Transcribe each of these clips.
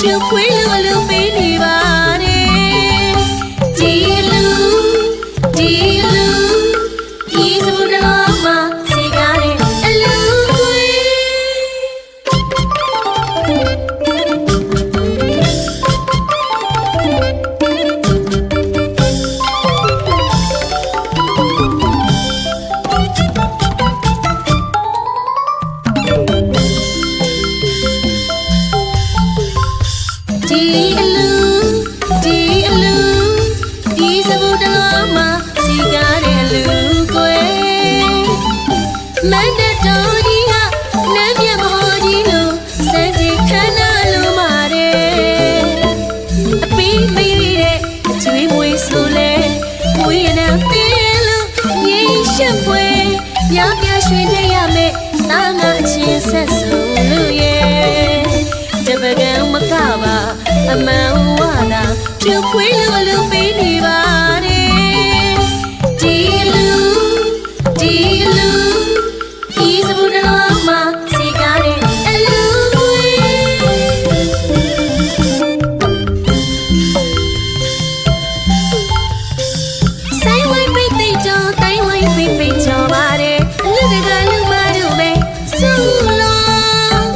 ပြုတ်ခွေးလူလူပေးနေပါတယ်ဒီလူဒီစပူတလုံးမှာစီကားတဲ့အလူခွေးဒီအလူဒီစပူတလုံးမှာစီကားတဲ့အလူခွေးမန္တတော်ကြီးကနမ်းမြမဟောကြီးလို့စံကြီးခဏလုံးမာတယ်အပီးပေးတဲ့အကျွေးမွေးဆိုလဲမွေးရတဲ့တင်းလို့ရေရှက်ဖွယ်ပြပြရွှေနေရမယ်သားငါအချင်းဆက်ဆိုလို့ရဲ့တပကံမကပါအမှန်ဝါသာဖြူခွေးလူလူပေးနေပါတယ်ဒီလူဒီစပူတလုံးမှာစီကားတဲ့အလူခွေးဆိုင်ဝိုင်းပိတ်သိတော့တိုင်းဝိုင်းပိတ်ကြောပါတယ်လူတကလူမတို့ပဲဆူလို့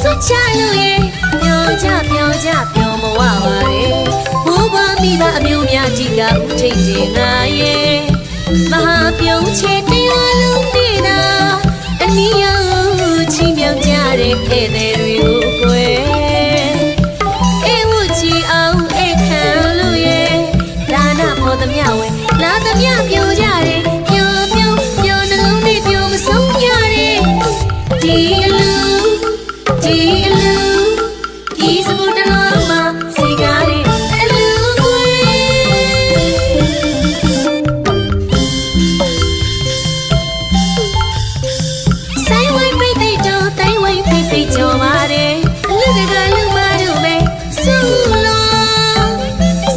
စွချလို့ရဲ့ပြောကြမဝပါတယ်ဘိုးဘွားမိသားအမျိုးများကြီးကဦးထိတ်တင်လာရဲ့မဟာပြုံးချေတရားလုံးတည်တာအနီးရောက်ချီးမြှောက်ကြတဲ့ဧည့်သည်တွေကိုကွယ်အေးဝချီအောင်အိတ်ခံလို့ရဲ့ဒါနဖို့သမျှဝဲလာသမျှပြောကြတယ်ပြောနှလုံးနဲ့ပြောမဆုံးရတယ်ဒီအလူဒီစပူတလုံးမှာစီကားတဲ့အလူခွေးဆိုင်ဝိုင်းပိတ်သိတော့တိုင်းဝိုင်းပိတ်ကြောပါတယ်လူတကလူမတို့ပဲဆူလို့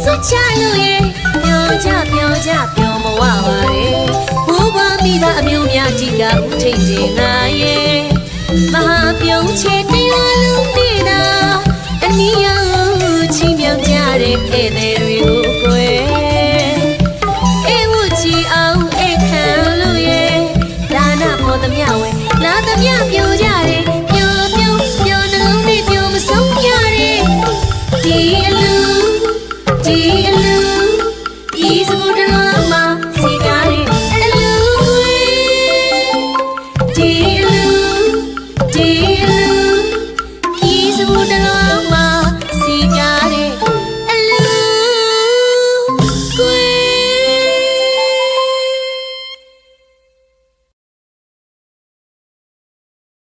စွချလို့ရဲ့ပြောကြမဝပါတယ်ဘိုးဘွားမိသားအမျိုးများကြီးကဦးထိတ်တင်လာရဲ့မဟာပြုံးချေတရားလုံးတည်တာအနီးရောက်ချီးမြှောက်ကြတဲ့ဧည့်သည်တွေကိုကွယ်အေးဝချီအောင်အိတ်ခံလို့ရဲ့ဒါနဖို့သမျှဝဲလာသမျှပြောကြတယ်ပြောနှလုံးနဲ့ပြောမဆုံးရတယ်ဒီအလူဒီစပူတလုံး